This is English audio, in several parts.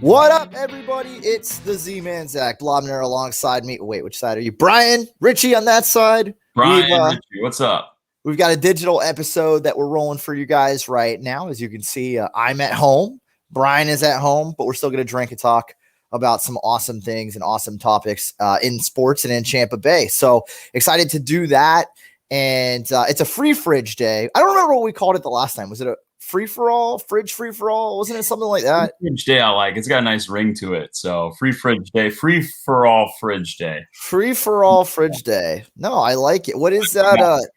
What up, everybody? It's the Z-Man, Zach Blobner alongside me. Wait, which side are you? Brian, Richie on that side. Brian, Richie, what's up? We've got a digital episode that we're rolling for you guys right now. As you can see, I'm at home. Brian is at home, but we're still going to drink and talk about some awesome things and awesome topics in sports and in Tampa Bay. So excited to do that. And it's a free fridge day. I don't remember what we called it the last time. Was it a free-for-all, fridge free-for-all? Wasn't it something like that? Free fridge day, I like. It's got a nice ring to it. So free fridge day, free-for-all fridge day. Free-for-all fridge day. No, I like it. What is that?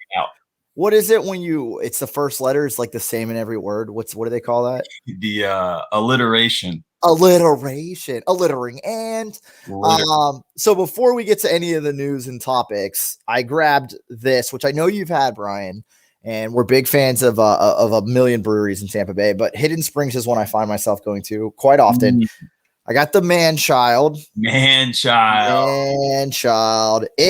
What is it when it's the first letter? It's like the same in every word. What do they call that? The alliteration. Allittering. And so before we get to any of the news and topics, I grabbed this, which I know you've had, Brian. And we're big fans of a million breweries in Tampa Bay, but Hidden Springs is one I find myself going to quite often. I got the Man-Child. It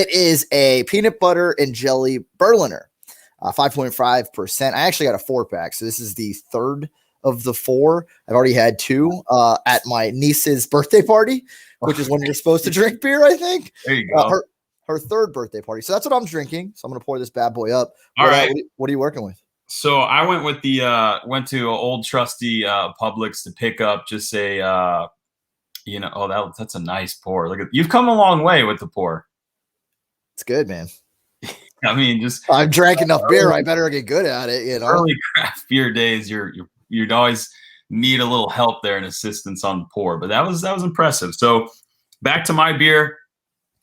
is a peanut butter and jelly Berliner, 5.5%. I actually got a 4-pack, so this is the third of the 4. I've already had 2 at my niece's birthday party, which is when you're supposed to drink beer, I think. There you go. Her third birthday party. So that's what I'm drinking. So I'm going to pour this bad boy up. All right. What are you working with? So I went with went to old trusty Publix to pick up just a, that's a nice pour. Look you've come a long way with the pour. It's good, man. I mean, I've drank enough beer. I better get good at it. Early craft beer days, you'd always need a little help there and assistance on the pour, but that was impressive. So back to my beer.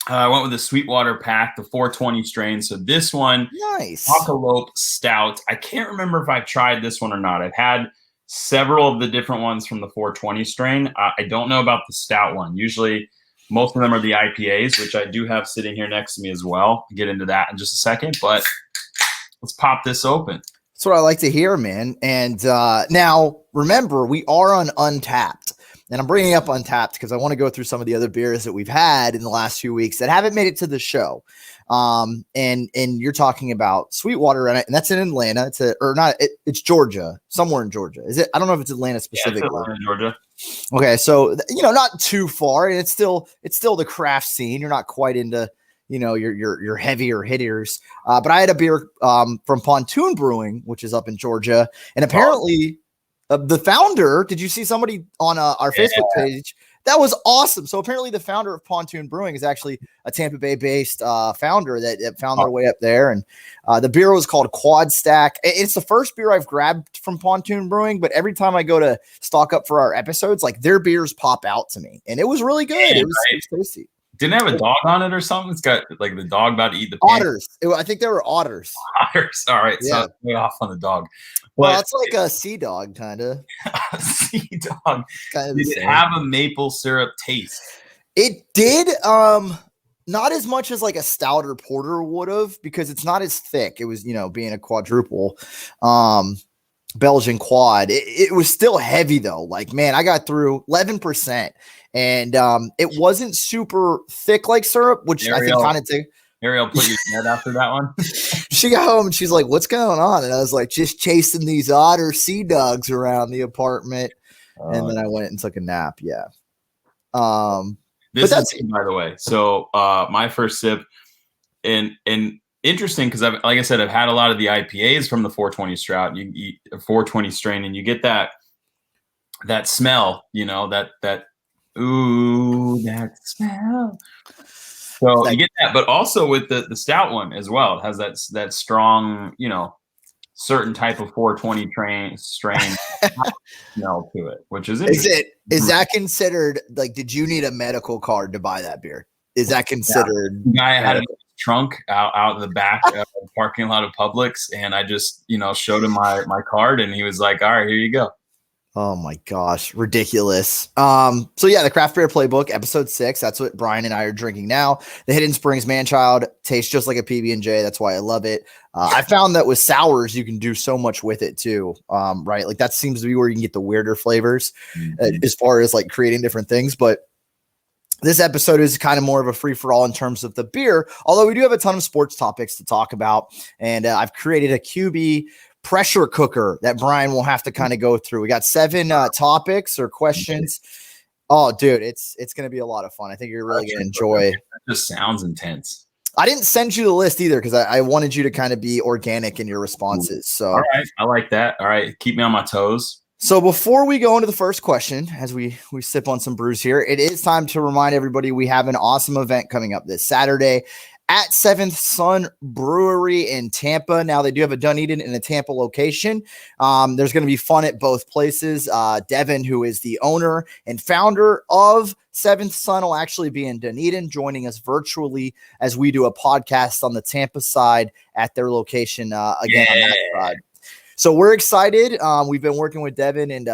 I went with the Sweetwater pack, the 420 strain. So this one, nice. Jackalope Stout. I can't remember if I've tried this one or not. I've had several of the different ones from the 420 strain. I don't know about the stout one. Usually, most of them are the IPAs, which I do have sitting here next to me as well. I'll get into that in just a second, but let's pop this open. That's what I like to hear, man. And now, remember, we are on Untapped. And I'm bringing up Untapped because I want to go through some of the other beers that we've had in the last few weeks that haven't made it to the show. And you're talking about Sweetwater, and that's in Atlanta. It's Georgia, somewhere in Georgia. Is it? I don't know if it's Atlanta specifically. Yeah, it's Atlanta, Georgia. Okay, so not too far, and it's still the craft scene. You're not quite into your heavier hitters. But I had a beer from Pontoon Brewing, which is up in Georgia, and apparently. The founder, did you see somebody on our Facebook page? That was awesome. So apparently the founder of Pontoon Brewing is actually a Tampa Bay based founder that found their way up there. And the beer was called Quad Stack. It's the first beer I've grabbed from Pontoon Brewing, but every time I go to stock up for our episodes, like their beers pop out to me. And it was really good. It was tasty. Didn't it have a dog on it or something? It's got like the dog about to eat the otters. I think they were otters. Otters. All right. Yeah. So way off on the dog. Well, it's like a sea dog, kind of. Sea dog. Did it have a maple syrup taste? It did. Not as much as like a stout or porter would have, because it's not as thick. It was, being a quadruple Belgian quad. It was still heavy though. Like, man, I got through 11%. And it wasn't super thick like syrup, which I think kind of Ariel put you in bed after that one. She got home and she's like, "What's going on?" And I was like, "Just chasing these otter sea dogs around the apartment." And then I went and took a nap. Yeah. This is by the way. So my first sip, and interesting because like I said, I've had a lot of the IPAs from the 420 Strout. You eat a 420 strain, and you get that smell. That smell. So you get that, but also with the stout one as well. It has that strong, certain type of 420 strain smell to it, which is interesting. Is that considered, like, did you need a medical card to buy that beer? Is that considered? Yeah. I had a trunk out in the back of the parking lot of Publix, and I just, showed him my card, and he was like, "All right, here you go." Oh my gosh, ridiculous. So yeah, the Craft Beer Playbook, episode 6. That's what Brian and I are drinking now. The Hidden Springs Man-Child tastes just like a PB&J. That's why I love it. I found that with sours, you can do so much with it too. Right? Like that seems to be where you can get the weirder flavors as far as like creating different things. But this episode is kind of more of a free-for-all in terms of the beer, although we do have a ton of sports topics to talk about. And I've created a QB pressure cooker that Brian will have to kind of go through. We got 7 topics or questions. Oh, dude, it's going to be a lot of fun. I think you're really going to enjoy. That just sounds intense. I didn't send you the list either because I wanted you to kind of be organic in your responses. So, all right, I like that. All right, keep me on my toes. So before we go into the first question, as we sip on some brews here, it is time to remind everybody we have an awesome event coming up this Saturday at 7th Sun Brewery in Tampa. Now, they do have a Dunedin and a Tampa location. There's going to be fun at both places. Devin, who is the owner and founder of 7th Sun, will actually be in Dunedin, joining us virtually as we do a podcast on the Tampa side at their location again on that side. So we're excited. We've been working with Devin and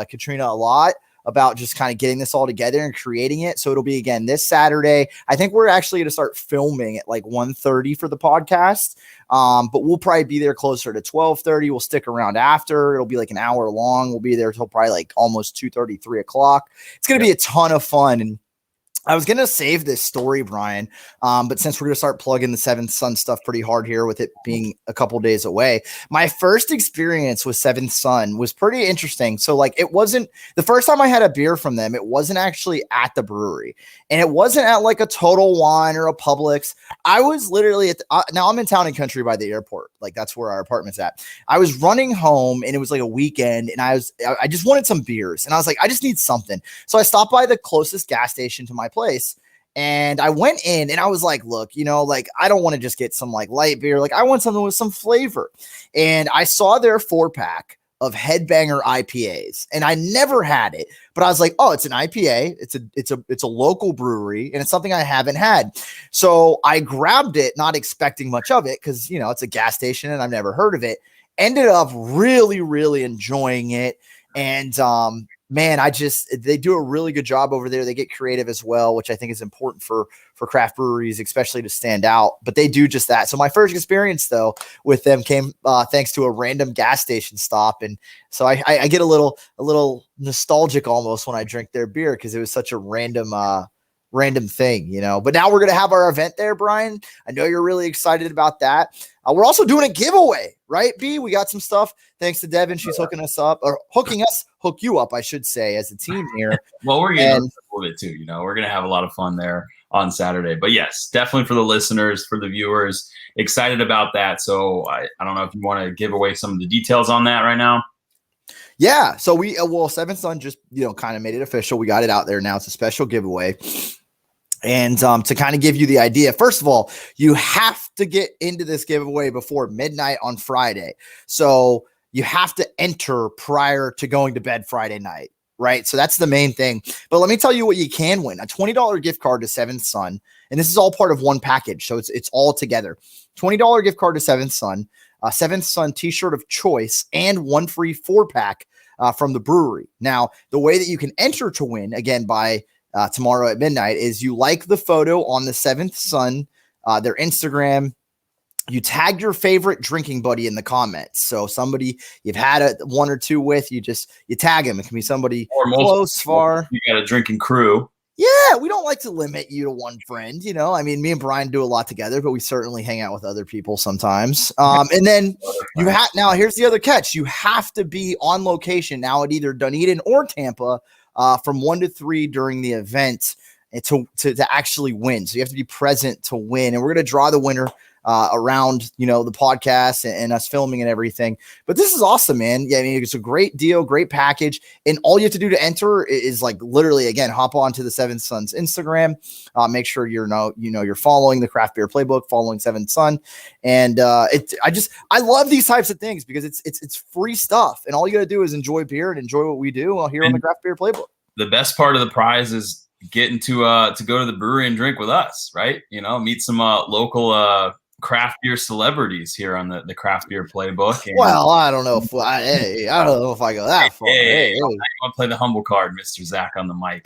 Katrina a lot about just kind of getting this all together and creating it. So it'll be again this Saturday. I think we're actually going to start filming at like 1:30 for the podcast. But we'll probably be there closer to 12:30. We'll stick around after. It'll be like an hour long. We'll be there till probably like almost 2:30, 3 o'clock. It's going to be a ton of fun. And I was going to save this story, Brian, but since we're going to start plugging the 7th Sun stuff pretty hard here with it being a couple days away, my first experience with 7th Sun was pretty interesting. So like it wasn't the first time I had a beer from them. It wasn't actually at the brewery, and it wasn't at like a Total Wine or a Publix. I was literally at now I'm in Town and Country by the airport. Like that's where our apartment's at. I was running home and it was like a weekend, and I just wanted some beers, and I was like, I just need something. So I stopped by the closest gas station to my place, and I went in and I was like, look, like I don't want to just get some like light beer. Like I want something with some flavor. And I saw their 4-pack of Headbanger IPAs, and I never had it, but I was like, oh, it's an IPA. It's a local brewery, and it's something I haven't had. So I grabbed it, not expecting much of it, because it's a gas station and I've never heard of it. Ended up really, really enjoying it. And man, they do a really good job over there. They get creative as well, which I think is important for craft breweries, especially to stand out. But they do just that. So my first experience though with them came thanks to a random gas station stop, and so I get a little nostalgic almost when I drink their beer because it was such a random thing, But now we're gonna have our event there, Brian. I know you're really excited about that. We're also doing a giveaway, right, B? We got some stuff thanks to Devin. She's hooking you up, I should say, as a team here. Well, we're getting a little bit too. We're gonna have a lot of fun there on Saturday. But yes, definitely for the listeners, for the viewers, excited about that. So I don't know if you want to give away some of the details on that right now. Yeah. So 7th Sun just kind of made it official. We got it out there now. It's a special giveaway. And to kind of give you the idea, first of all, you have to get into this giveaway before midnight on Friday. So you have to enter prior to going to bed Friday night, right? So that's the main thing. But let me tell you what you can win: a $20 gift card to 7th Sun. And this is all part of one package. So it's all together. $20 gift card to 7th Sun, a 7th Sun t-shirt of choice, and one free 4-pack from the brewery. Now, the way that you can enter to win, again, by tomorrow at midnight, is you like the photo on the 7th Sun, their Instagram. You tag your favorite drinking buddy in the comments. So somebody you've had one or two with, you tag him. It can be somebody close, far. You got a drinking crew. Yeah, we don't like to limit you to one friend. I mean, me and Brian do a lot together, but we certainly hang out with other people sometimes. And then now here's the other catch. You have to be on location now at either Dunedin or Tampa from 1 to 3 during the event to actually win. So you have to be present to win. And we're going to draw the winner around, the podcast and us filming and everything. But this is awesome, man. Yeah, I mean, it's a great deal, great package. And all you have to do to enter is like literally, again, hop on to the 7th Sun's Instagram. Make sure you're following the Craft Beer Playbook, following 7th Sun. And I love these types of things because it's free stuff. And all you got to do is enjoy beer and enjoy what we do here on the Craft Beer Playbook. The best part of the prize is getting to go to the brewery and drink with us, right? Meet some local craft beer celebrities here on the Craft Beer Playbook. And well, I don't know if I go that far. I want to play the humble card, Mr. Zach on the mic.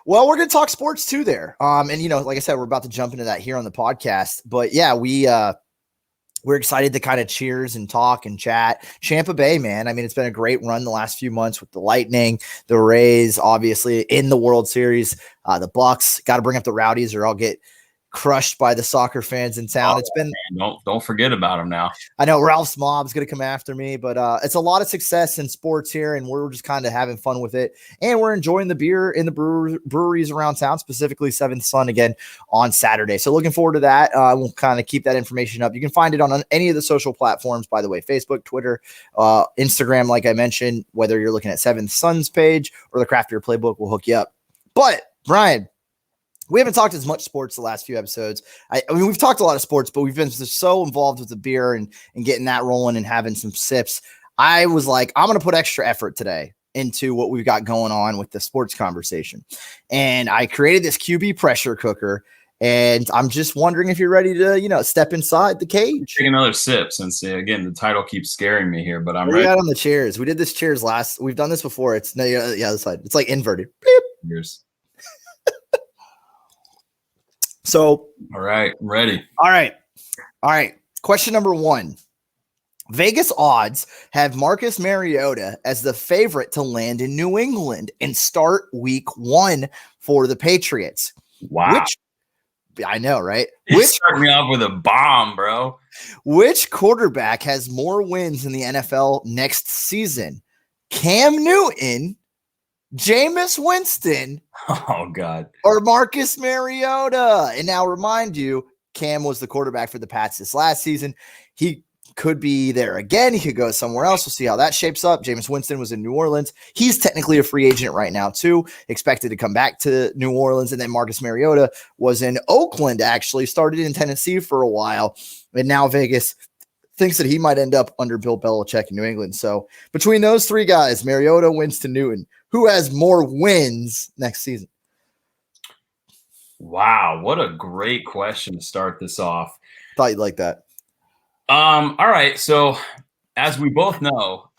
Well, we're going to talk sports too there. And like I said, we're about to jump into that here on the podcast. But yeah, we're excited to kind of cheers and talk and chat. Tampa Bay, man. I mean, it's been a great run the last few months with the Lightning, the Rays, obviously in the World Series, the Bucs. Got to bring up the Rowdies or I'll get crushed by the soccer fans in town. It's been don't forget about them now. I know Ralph's mom's gonna come after me, but it's a lot of success in sports here, and we're just kind of having fun with it, and we're enjoying the beer in the breweries around town, specifically Seventh Sun again on Saturday. So looking forward to that. We'll kind of keep that information up. You can find it on any of the social platforms, by the way, Facebook, Twitter, Instagram, like I mentioned. Whether you're looking at Seventh Sun's page or the Craft Beer Playbook, we'll hook you up. But Brian, we haven't talked as much sports the last few episodes. I mean, we've talked a lot of sports, but we've been so involved with the beer and getting that rolling and having some sips. I was like, I'm going to put extra effort today into what we've got going on with the sports conversation. And I created this QB pressure cooker, and I'm just wondering if you're ready to, step inside the cage. Take another sip since, again, the title keeps scaring me here, but I'm ready. We got on the chairs. We did this chairs we've done this before. It's the other side. It's like inverted. Beep. Cheers. So, all right, I'm ready. All right. Question number 1. Vegas odds have Marcus Mariota as the favorite to land in New England and start week 1 for the Patriots. Wow. I know, right? Start me off with a bomb, bro. Which quarterback has more wins in the NFL next season? Cam Newton, Jameis Winston, oh God, or Marcus Mariota. And now remind you, Cam was the quarterback for the Pats this last season. He could be there again. He could go somewhere else. We'll see how that shapes up. Jameis Winston was in New Orleans. He's technically a free agent right now too, expected to come back to New Orleans. And then Marcus Mariota was in Oakland, actually started in Tennessee for a while. And now Vegas thinks that he might end up under Bill Belichick in New England. So between those 3 guys, Mariota, Winston, Newton, who has more wins next season? Wow, what a great question to start this off. Thought you'd like that. All right, so as we both know,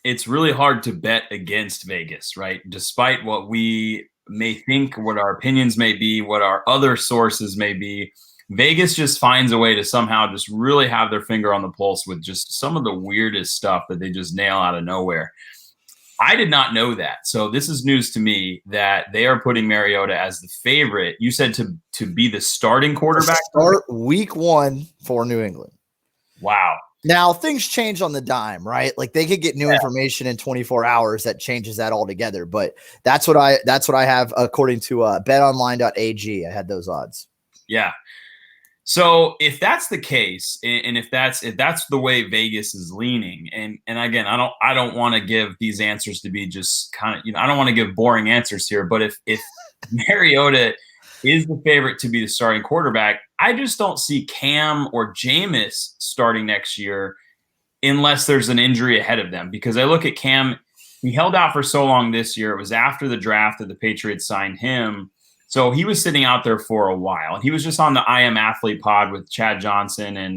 it's really hard to bet against Vegas, right? Despite what we may think, what our opinions may be, what our other sources may be, Vegas just finds a way to somehow just really have their finger on the pulse with just some of the weirdest stuff that they just nail out of nowhere. I did not know that. So this is news to me that they are putting Mariota as the favorite. You said to be the starting quarterback? Start week 1 for New England. Wow. Now, things change on the dime, right? Like they could get new information in 24 hours that changes that altogether. But that's what I have according to betonline.ag. I had those odds. Yeah. So if that's the case, and if that's the way Vegas is leaning, and again, I don't want to give these answers to be just kind of, I don't want to give boring answers here, but if Mariota is the favorite to be the starting quarterback, I just don't see Cam or Jameis starting next year unless there's an injury ahead of them. Because I look at Cam, he held out for so long this year. It was after the draft that the Patriots signed him. So he was sitting out there for a while. And he was just on the I Am Athlete pod with Chad Johnson and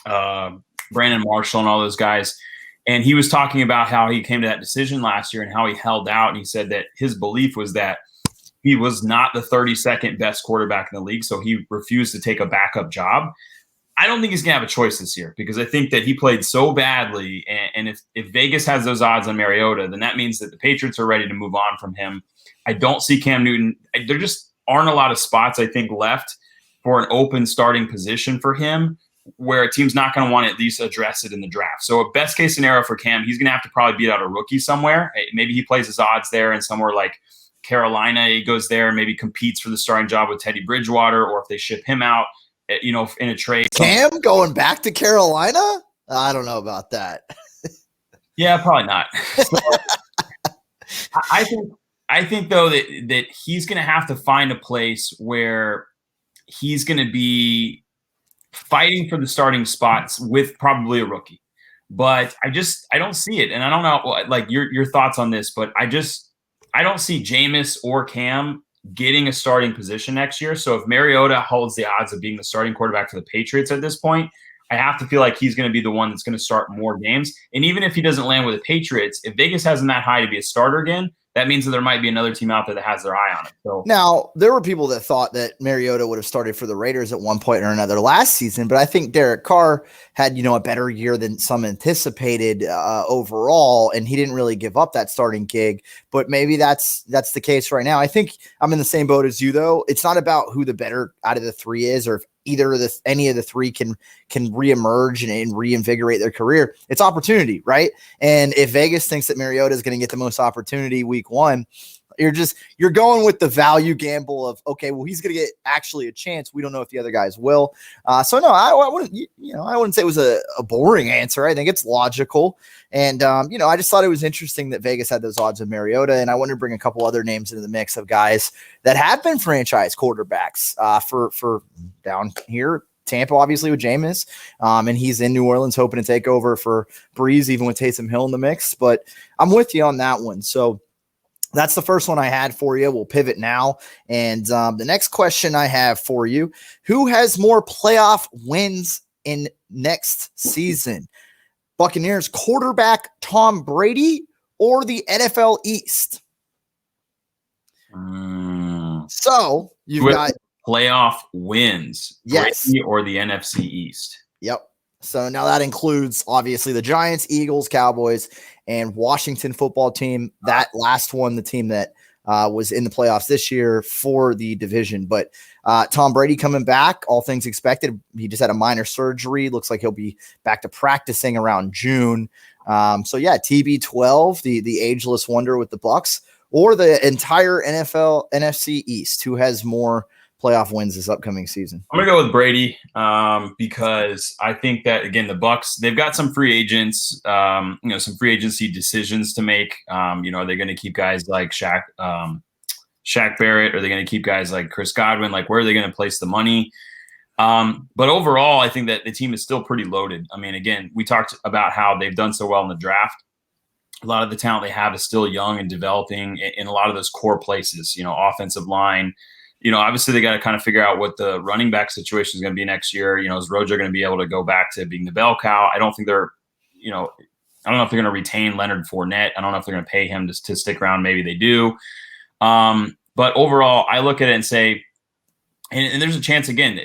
Brandon Marshall and all those guys. And he was talking about how he came to that decision last year and how he held out. And he said that his belief was that he was not the 32nd best quarterback in the league, so he refused to take a backup job. I don't think he's going to have a choice this year because I think that he played so badly. And if Vegas has those odds on Mariota, then that means that the Patriots are ready to move on from him. I don't see Cam Newton. There just aren't a lot of spots, I think, left for an open starting position for him where a team's not going to want to at least address it in the draft. So a best case scenario for Cam, he's going to have to probably beat out a rookie somewhere. Maybe he plays his odds there and somewhere like Carolina, he goes there and maybe competes for the starting job with Teddy Bridgewater, or if they ship him out, in a trade. Cam going back to Carolina? I don't know about that. Yeah, probably not. So, I think though that he's going to have to find a place where he's going to be fighting for the starting spots with probably a rookie. But I don't see it, and I don't know like your thoughts on this, but I don't see Jameis or Cam getting a starting position next year. So if Mariota holds the odds of being the starting quarterback for the Patriots at this point, I have to feel like he's going to be the one that's going to start more games. And even if he doesn't land with the Patriots, if Vegas has him that high to be a starter again, that means that there might be another team out there that has their eye on it. So now there were people that thought that Mariota would have started for the Raiders at one point or another last season, but I think Derek Carr had, a better year than some anticipated overall, and he didn't really give up that starting gig. But maybe that's the case right now. I think I'm in the same boat as you, though. It's not about who the better out of the three is, or if any of the three can reemerge and reinvigorate their career. It's opportunity, right? And if Vegas thinks that Mariota is going to get the most opportunity week one, you're going with the value gamble of, okay, well, he's going to get actually a chance. We don't know if the other guys will. So no, I wouldn't say it was a boring answer. I think it's logical. And, I just thought it was interesting that Vegas had those odds of Mariota. And I wanted to bring a couple other names into the mix of guys that have been franchise quarterbacks for down here. Tampa, obviously, with Jameis, and he's in New Orleans hoping to take over for Breeze, even with Taysom Hill in the mix. But I'm with you on that one. So that's the first one I had for you. We'll pivot now. And the next question I have for you, who has more playoff wins in next season? Buccaneers quarterback Tom Brady or the NFL East? So you've got playoff wins, yes, Brady or the NFC East. Yep. So now that includes obviously the Giants, Eagles, Cowboys, and Washington football team. That last one, the team that was in the playoffs this year for the division. But Tom Brady coming back, all things expected. He just had a minor surgery. Looks like he'll be back to practicing around June. So yeah, TB12, the ageless wonder with the Bucs, or the entire NFL NFC East, who has more playoff wins this upcoming season? I'm gonna go with Brady because I think that, again, the Bucs, they've got some free agents, some free agency decisions to make. Are they going to keep guys like Shaq Barrett? Are they going to keep guys like Chris Godwin? Like, where are they going to place the money? But overall, I think that the team is still pretty loaded. I mean, again, we talked about how they've done so well in the draft. A lot of the talent they have is still young and developing in a lot of those core places, offensive line. Obviously they got to kind of figure out what the running back situation is going to be next year. Is Rojo going to be able to go back to being the bell cow? I don't think they're, I don't know if they're going to retain Leonard Fournette. I don't know if they're going to pay him to stick around. Maybe they do. But overall, I look at it and say, and there's a chance again,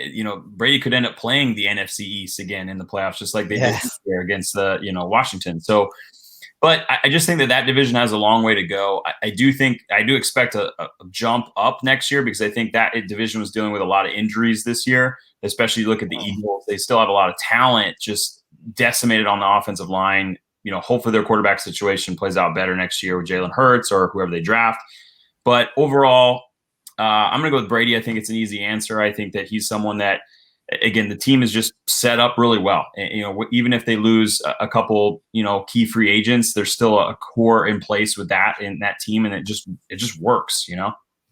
Brady could end up playing the NFC East again in the playoffs, just like they did this year against the, Washington. So, but I just think that division has a long way to go. I do expect a jump up next year because I think that division was dealing with a lot of injuries this year, especially you look at the Eagles. They still have a lot of talent, just decimated on the offensive line. Hopefully their quarterback situation plays out better next year with Jalen Hurts or whoever they draft. But overall, I'm going to go with Brady. I think it's an easy answer. I think that he's someone that, again, the team is just set up really well. And, even if they lose a couple, key free agents, there's still a core in place with that in that team, and it just works.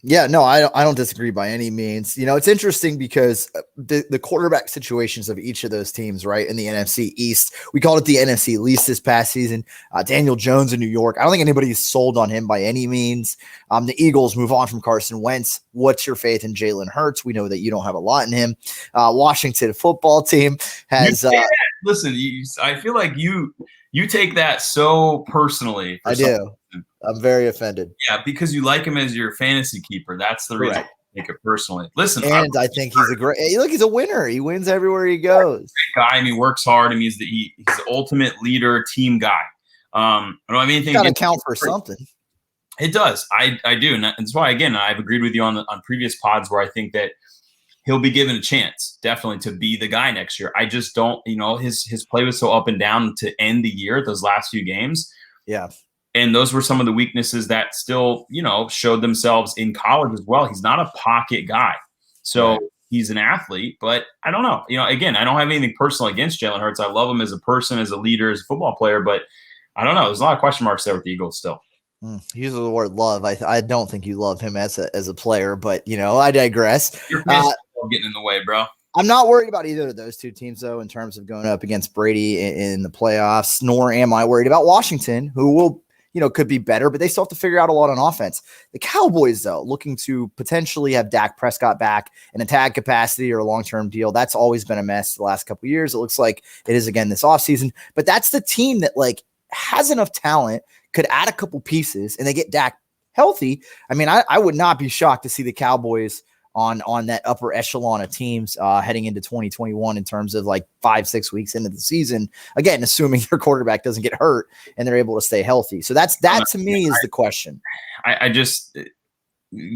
Yeah, no, I don't disagree by any means. It's interesting because the quarterback situations of each of those teams, right, in the NFC East, we called it the NFC least this past season. Daniel Jones in New York, I don't think anybody's sold on him by any means. The Eagles move on from Carson Wentz. What's your faith in Jalen Hurts? We know that you don't have a lot in him. Washington football team has listen. I feel like you take that so personally. I do. I'm very offended. Yeah, because you like him as your fantasy keeper. That's the reason I take it personally. Listen, and I think he's a great. Look, he's a winner. He wins everywhere he goes. Great guy. I mean, he works hard. I mean, he's the ultimate leader, team guy. I don't have anything. Got to count for something. It does. I do, and that's why, again, I've agreed with you on previous pods where I think that he'll be given a chance, definitely, to be the guy next year. I just don't. His play was so up and down to end the year. Those last few games. Yeah. And those were some of the weaknesses that still, showed themselves in college as well. He's not a pocket guy. So he's an athlete, but I don't know. Again, I don't have anything personal against Jalen Hurts. I love him as a person, as a leader, as a football player, but I don't know. There's a lot of question marks there with the Eagles still. You use the word love. I don't think you love him as a player, but, I digress. Your fans getting in the way, bro. I'm not worried about either of those two teams, though, in terms of going up against Brady in the playoffs, nor am I worried about Washington, who will – could be better, but they still have to figure out a lot on offense. The Cowboys, though, looking to potentially have Dak Prescott back in a tag capacity or a long-term deal. That's always been a mess the last couple of years. It looks like it is again this offseason, but that's the team that has enough talent, could add a couple pieces, and they get Dak healthy, I mean, I would not be shocked to see the Cowboys on that upper echelon of teams heading into 2021 in terms of like 5-6 weeks into the season. Again, assuming their quarterback doesn't get hurt and they're able to stay healthy. So that to me is the question. I just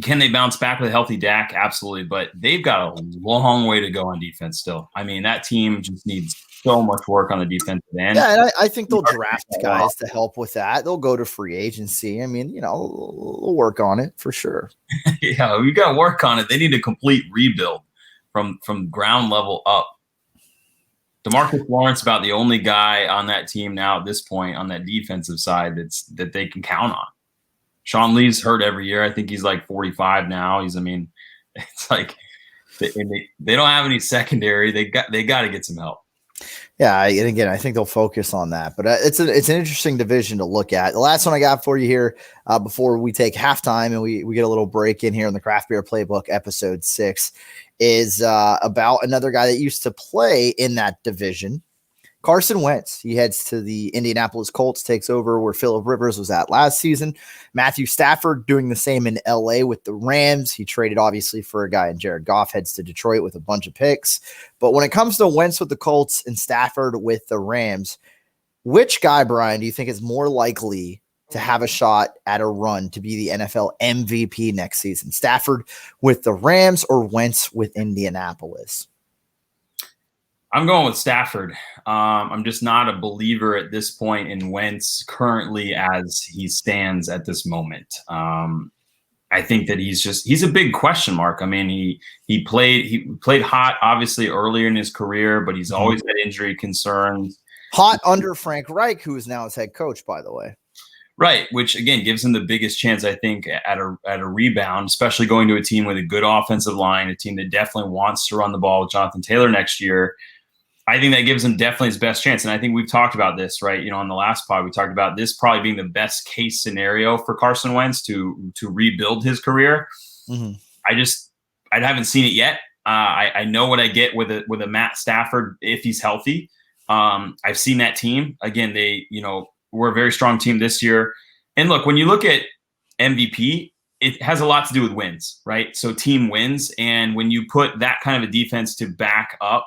can they bounce back with a healthy Dak? Absolutely, but they've got a long way to go on defense still. I mean, that team just needs so much work on the defensive end. Yeah, and I think they'll draft guys to help with that. They'll go to free agency. I mean, we'll work on it for sure. Yeah, we got to work on it. They need a complete rebuild from ground level up. DeMarcus Lawrence about the only guy on that team now at this point on that defensive side that they can count on. Sean Lee's hurt every year. I think he's like 45 now. It's like they don't have any secondary. They got to get some help. Yeah, and again, I think they'll focus on that. But it's an interesting division to look at. The last one I got for you here before we take halftime and we get a little break in here in the Craft Beer Playbook, episode 6, is about another guy that used to play in that division, Carson Wentz. He heads to the Indianapolis Colts, takes over where Phillip Rivers was at last season. Matthew Stafford doing the same in LA with the Rams. He traded obviously for a guy in Jared Goff, heads to Detroit with a bunch of picks. But when it comes to Wentz with the Colts and Stafford with the Rams, which guy, Brian, do you think is more likely to have a shot at a run to be the NFL MVP next season? Stafford with the Rams or Wentz with Indianapolis? I'm going with Stafford. I'm just not a believer at this point in Wentz currently as he stands at this moment. I think that he's a big question mark. I mean, he played hot obviously earlier in his career, but he's always had injury concerns. Hot under Frank Reich, who is now his head coach, by the way. Right, which again gives him the biggest chance, I think, at a rebound, especially going to a team with a good offensive line, a team that definitely wants to run the ball with Jonathan Taylor next year. I think that gives him definitely his best chance. And I think we've talked about this, right? On the last pod, we talked about this probably being the best case scenario for Carson Wentz to rebuild his career. Mm-hmm. I haven't seen it yet. I know what I get with a Matt Stafford if he's healthy. I've seen that team. Again, we're a very strong team this year. And look, when you look at MVP, it has a lot to do with wins, right? So team wins. And when you put that kind of a defense to back up,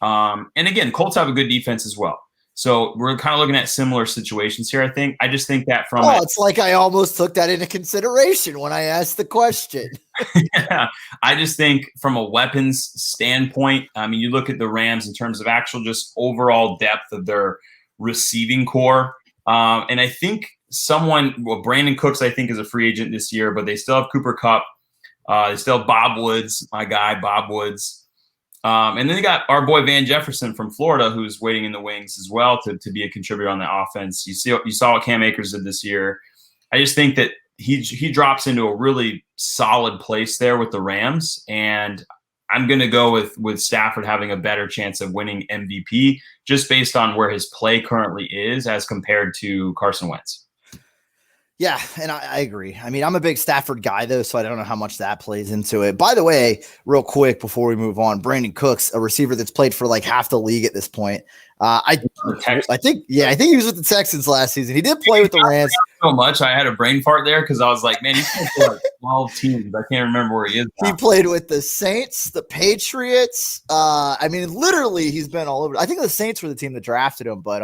and again, Colts have a good defense as well. So we're kind of looking at similar situations here, I think. I just think that it's like I almost took that into consideration when I asked the question. Yeah, I just think from a weapons standpoint, I mean, you look at the Rams in terms of actual just overall depth of their receiving core. And I think Brandon Cooks, I think, is a free agent this year, but they still have Cooper Kupp. They still have Bob Woods, my guy, Bob Woods. And then they got our boy Van Jefferson from Florida, who's waiting in the wings as well to be a contributor on the offense. You saw what Cam Akers did this year. I just think that he drops into a really solid place there with the Rams, and I'm going to go with Stafford having a better chance of winning MVP just based on where his play currently is as compared to Carson Wentz. Yeah, and I agree. I mean, I'm a big Stafford guy, though, so I don't know how much that plays into it. By the way, real quick before we move on, Brandon Cooks, a receiver that's played for like half the league at this point. I think he was with the Texans last season. He did play with the Rams. So much. I had a brain fart there because I was like, man, he's played for like 12 teams. I can't remember where he is now. He played with the Saints, the Patriots. I mean, literally, he's been all over. I think the Saints were the team that drafted him, but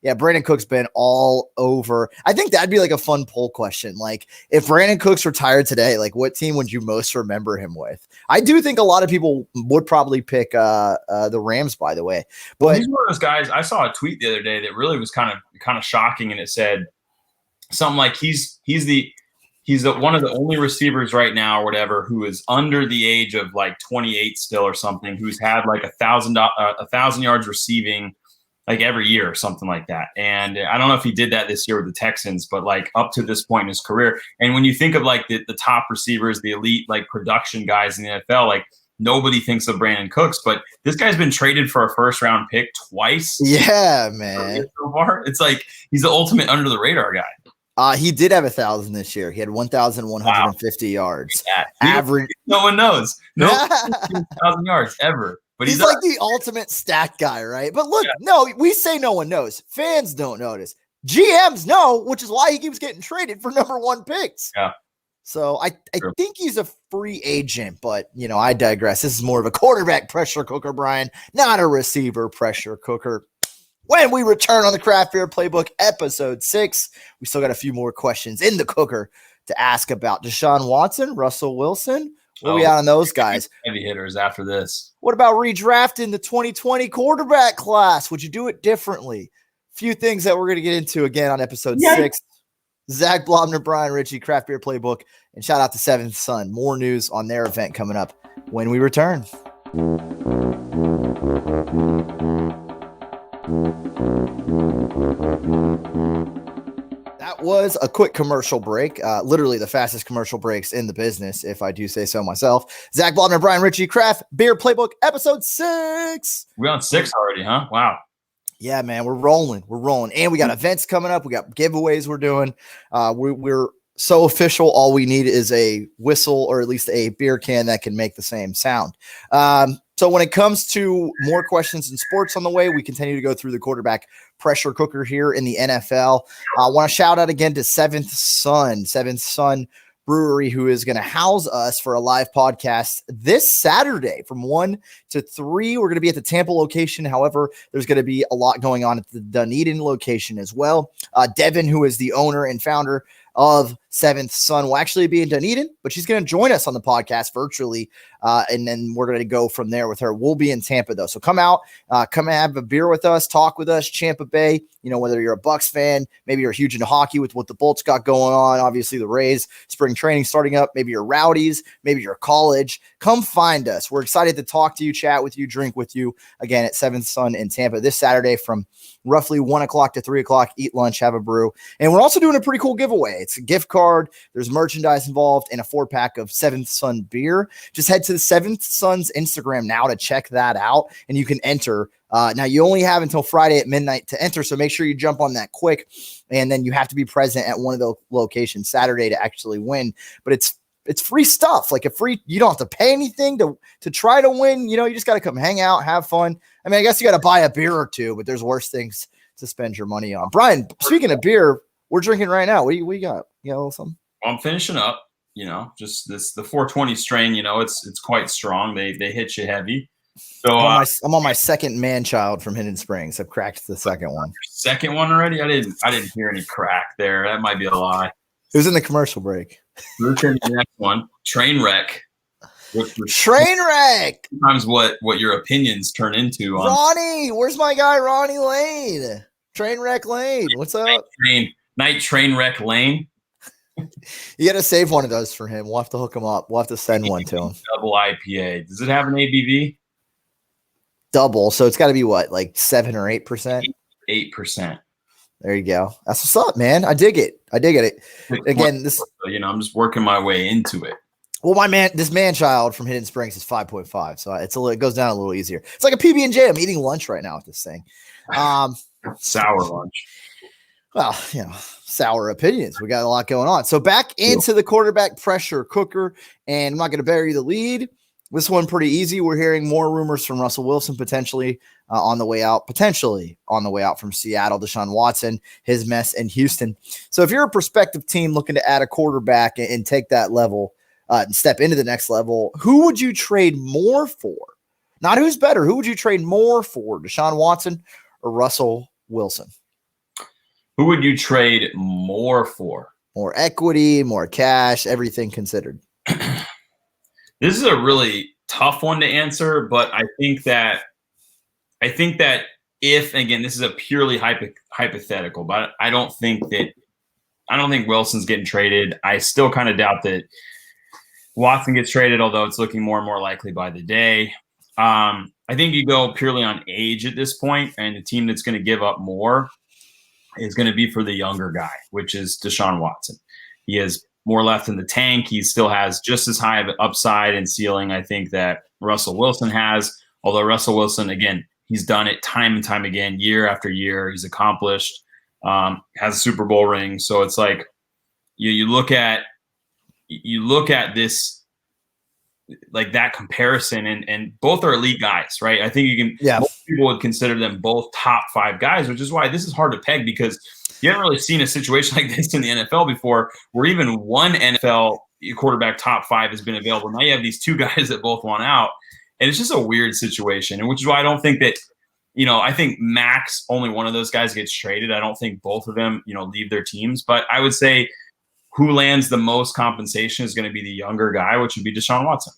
yeah, Brandon Cooks been all over. I think that'd be like a fun poll question. Like, if Brandon Cooks retired today, like, what team would you most remember him with? I do think a lot of people would probably pick the Rams, by the way. But he's one of those guys. I saw a tweet the other day that really was kind of shocking, and it said something like he's one of the only receivers right now or whatever who is under the age of like 28 still or something, who's had like 1,000 yards receiving like every year or something like that. And I don't know if he did that this year with the Texans, but like up to this point in his career. And when you think of like the top receivers, the elite like production guys in the NFL, like nobody thinks of Brandon Cooks, but this guy's been traded for a first-round pick twice. Yeah, man. So far. It's like he's the ultimate under-the-radar guy. He did have 1,000 this year. He had 1,150 yards. Yeah. Average. No one knows. No 1,000 yards ever. But he's like the ultimate stat guy, right? But look, no, we say no one knows. Fans don't notice. GMs know, which is why he keeps getting traded for number 1 picks. Yeah. So I think he's a free agent, but, I digress. This is more of a quarterback pressure cooker, Brian, not a receiver pressure cooker. When we return on the Craft Beer Playbook, episode 6, we still got a few more questions in the cooker to ask about Deshaun Watson, Russell Wilson. Where are we at on those guys? Heavy hitters after this. What about redrafting the 2020 quarterback class? Would you do it differently? Few things that we're going to get into again on episode 6. Zach Blobner, Brian Ritchie, Craft Beer Playbook, and shout out to Seventh Son. More news on their event coming up when we return. That was a quick commercial break, literally the fastest commercial breaks in the business, if I do say so myself. Zach Blobner, Brian Ritchie, Craft Beer Playbook, episode 6. We're on 6 already, huh? Wow. Yeah, man, we're rolling. And we got events coming up. We got giveaways we're doing. We're so official. All we need is a whistle or at least a beer can that can make the same sound. So when it comes to more questions in sports on the way, we continue to go through the quarterback pressure cooker here in the NFL. I want to shout out again to Seventh Sun Brewery, who is going to house us for a live podcast this Saturday from 1 to 3. We're going to be at the Tampa location. However, there's going to be a lot going on at the Dunedin location as well. Devin, who is the owner and founder of Seventh Son, will actually be in Dunedin, but she's going to join us on the podcast virtually. And then we're going to go from there with her. We'll be in Tampa though. So come out, come have a beer with us, talk with us, Tampa Bay, whether you're a Bucs fan, maybe you're huge into hockey with what the Bolts got going on. Obviously the Rays spring training starting up, maybe you're Rowdies, maybe you're college, come find us. We're excited to talk to you, chat with you, drink with you again at Seventh Son in Tampa this Saturday from roughly 1 o'clock to 3 o'clock, eat lunch, have a brew. And we're also doing a pretty cool giveaway. It's a gift card. There's merchandise involved and a 4-pack of Seventh Son beer. Just head to the Seventh Son's Instagram now to check that out, and you can enter. Now, you only have until Friday at midnight to enter, so make sure you jump on that quick, and then you have to be present at one of the locations Saturday to actually win. But it's free stuff, you don't have to pay anything to try to win. You just got to come hang out, have fun. I mean, I guess you got to buy a beer or two, but there's worse things to spend your money on. Brian, speaking of beer, we're drinking right now. What do you got? You got a little something? I'm finishing up, just the 420 strain, it's quite strong. They hit you heavy. So I'm on my second man-child from Hidden Springs. I've cracked the second one. Second one already? I didn't hear any crack there. That might be a lie. It was in the commercial break. We're turning to the next one. Train wreck. Train wreck. Sometimes what your opinions turn into. Ronnie, where's my guy Ronnie Lane? Train wreck Lane. What's up? Night train wreck Lane. You got to save one of those for him. We'll have to hook him up. We'll have to send one to him. Double IPA. Does it have an ABV? Double. So it's got to be what, like 7 or 8%? 8%. There you go. That's what's up, man. I dig it. Again, this. I'm just working my way into it. Well, this man-child from Hidden Springs is 5.5, so it goes down a little easier. It's like a PB&J. I'm eating lunch right now with this thing. Sour lunch. Well, sour opinions. We got a lot going on. So back into the quarterback pressure cooker, and I'm not going to bury the lead. This one pretty easy. We're hearing more rumors from Russell Wilson potentially on the way out from Seattle, Deshaun Watson, his mess in Houston. So if you're a prospective team looking to add a quarterback and take that level and step into the next level, who would you trade more for? Not who's better. Who would you trade more for, Deshaun Watson or Russell Wilson? Who would you trade more for? More equity, more cash, everything considered. This is a really tough one to answer, but I think that if, again, this is a purely hypothetical, but I don't think Wilson's getting traded. I still kind of doubt that Watson gets traded, although it's looking more and more likely by the day. I think you go purely on age at this point, and the team that's going to give up more is going to be for the younger guy, which is Deshaun Watson. He has more left in the tank. He still has just as high of an upside and ceiling, I think, that Russell Wilson has. Although Russell Wilson, again, he's done it time and time again, year after year. He's accomplished, has a Super Bowl ring. So it's like you look at this, like that comparison, and both are elite guys, right? I think you can. Yeah. Most people would consider them both top 5 guys, which is why this is hard to peg, because you haven't really seen a situation like this in the NFL before, where even one NFL quarterback top 5 has been available. Now you have these 2 guys that both want out, and it's just a weird situation, and which is why I don't think that, I think max only one of those guys gets traded. I don't think both of them, leave their teams. But I would say who lands the most compensation is going to be the younger guy, which would be Deshaun Watson.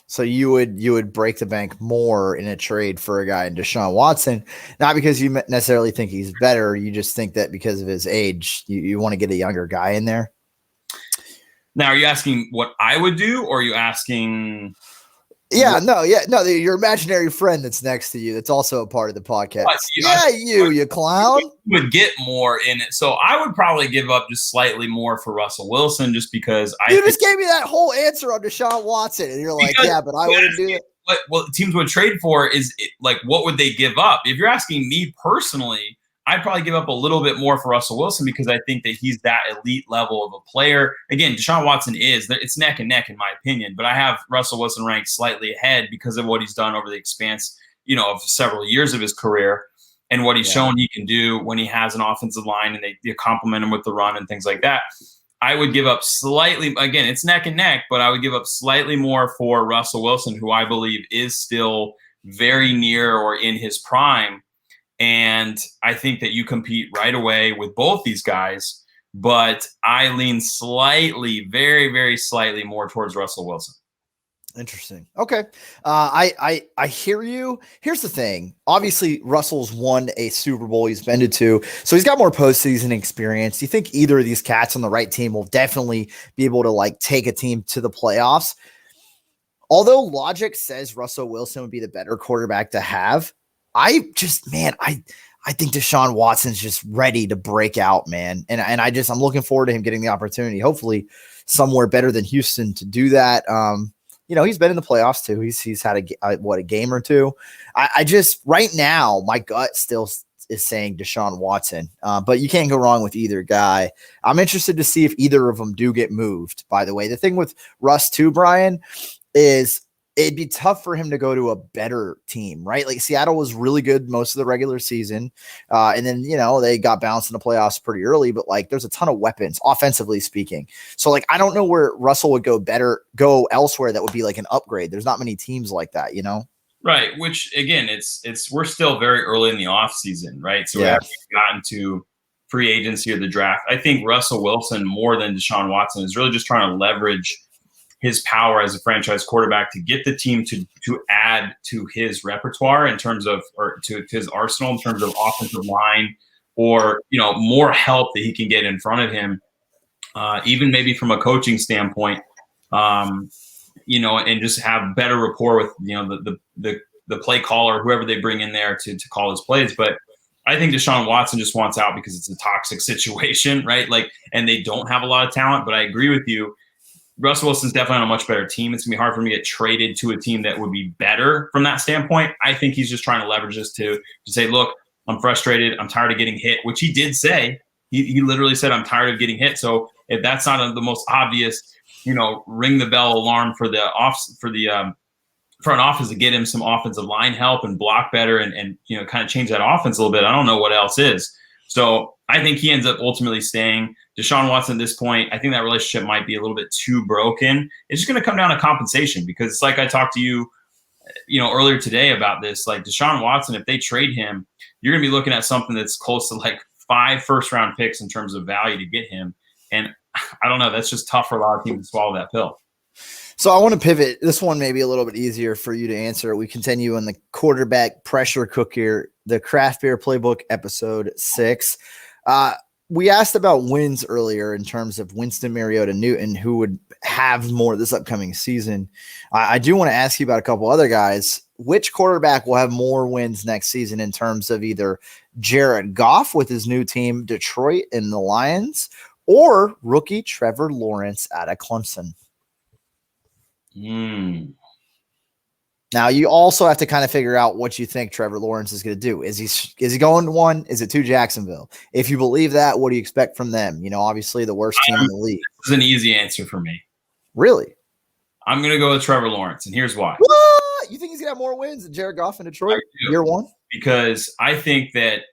So you would break the bank more in a trade for a guy in Deshaun Watson, not because you necessarily think he's better. You just think that because of his age, you want to get a younger guy in there. Now, are you asking what I would do, or are you asking? No, your imaginary friend that's next to you that's also a part of the podcast. You clown. You would get more in it. So I would probably give up just slightly more for Russell Wilson just because you just gave me that whole answer on Deshaun Watson, and you're like, but I wouldn't do it. What teams would trade for is what would they give up? If you're asking me personally, I'd probably give up a little bit more for Russell Wilson because I think that he's that elite level of a player. Again, Deshaun Watson it's neck and neck in my opinion, but I have Russell Wilson ranked slightly ahead because of what he's done over the expanse, of several years of his career and what he's shown he can do when he has an offensive line and they complement him with the run and things like that. I would give up slightly, again, it's neck and neck, but I would give up slightly more for Russell Wilson, who I believe is still very near or in his prime. And I think that you compete right away with both these guys, but I lean slightly, very, very slightly more towards Russell Wilson. Interesting. Okay. I hear you. Here's the thing. Obviously, Russell's won a Super Bowl. He's been to 2. So he's got more postseason experience. Do you think either of these cats on the right team will definitely be able to take a team to the playoffs? Although logic says Russell Wilson would be the better quarterback to have, I think Deshaun Watson's just ready to break out, man. And I'm looking forward to him getting the opportunity, hopefully somewhere better than Houston to do that. He's been in the playoffs too. He's had a game or 2. I just, right now, my gut still is saying Deshaun Watson, but you can't go wrong with either guy. I'm interested to see if either of them do get moved, by the way. The thing with Russ too, Brian, is it'd be tough for him to go to a better team, right? Like Seattle was really good most of the regular season. And then, they got bounced in the playoffs pretty early, but there's a ton of weapons offensively speaking. So I don't know where Russell would go elsewhere. That would be an upgrade. There's not many teams like that, Right. Which again, we're still very early in the off season, right? So we haven't gotten to free agency or the draft. I think Russell Wilson more than Deshaun Watson is really just trying to leverage his power as a franchise quarterback to get the team to add to his repertoire in terms of, or to his arsenal in terms of offensive line or, more help that he can get in front of him, even maybe from a coaching standpoint, and just have better rapport with, the play caller, whoever they bring in there to call his plays. But I think Deshaun Watson just wants out because it's a toxic situation, right? And they don't have a lot of talent, but I agree with you. Russell Wilson's definitely on a much better team. It's going to be hard for him to get traded to a team that would be better from that standpoint. I think he's just trying to leverage this to say, look, I'm frustrated. I'm tired of getting hit, which he did say. He literally said, I'm tired of getting hit. So if that's not the most obvious, ring the bell alarm for the front office to get him some offensive line help and block better and kind of change that offense a little bit. I don't know what else is. So I think he ends up ultimately staying. Deshaun Watson at this point, I think that relationship might be a little bit too broken. It's just going to come down to compensation because it's like I talked to you, earlier today about this. Deshaun Watson, if they trade him, you're going to be looking at something that's close to 5 first-round picks in terms of value to get him. And I don't know. That's just tough for a lot of teams to swallow that pill. So I want to pivot. This one may be a little bit easier for you to answer. We continue in the quarterback pressure cooker, the Craft Beer Playbook, episode 6. We asked about wins earlier in terms of Winston, Mariota, Newton, who would have more this upcoming season. I do want to ask you about a couple other guys. Which quarterback will have more wins next season in terms of either Jared Goff with his new team, Detroit and the Lions, or rookie Trevor Lawrence out of Clemson? Now, you also have to kind of figure out what you think Trevor Lawrence is going to do. Is he going to 1? Is it to Jacksonville? If you believe that, what do you expect from them? Obviously the worst team in the league. This is an easy answer for me. Really? I'm going to go with Trevor Lawrence, and here's why. What? You think he's going to have more wins than Jared Goff in Detroit year 1? Because I think that,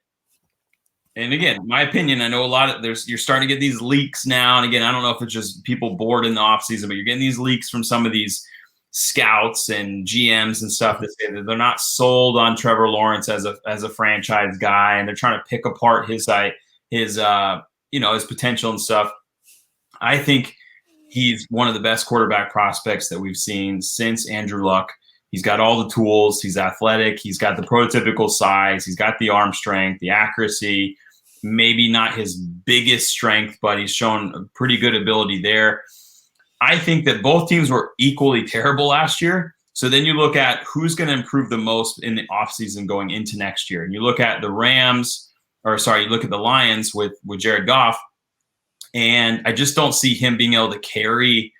And again, my opinion, I know a lot of you're starting to get these leaks now. And again, I don't know if it's just people bored in the offseason, but you're getting these leaks from some of these scouts and GMs and stuff that say that they're not sold on Trevor Lawrence as a franchise guy, and they're trying to pick apart his potential and stuff. I think he's one of the best quarterback prospects that we've seen since Andrew Luck. He's got all the tools. He's athletic. He's got the prototypical size. He's got the arm strength, the accuracy. Maybe not his biggest strength, but he's shown a pretty good ability there. I think that both teams were equally terrible last year. So then you look at who's going to improve the most in the offseason going into next year. And you look at the you look at the Lions with Jared Goff. And I just don't see him being able to carry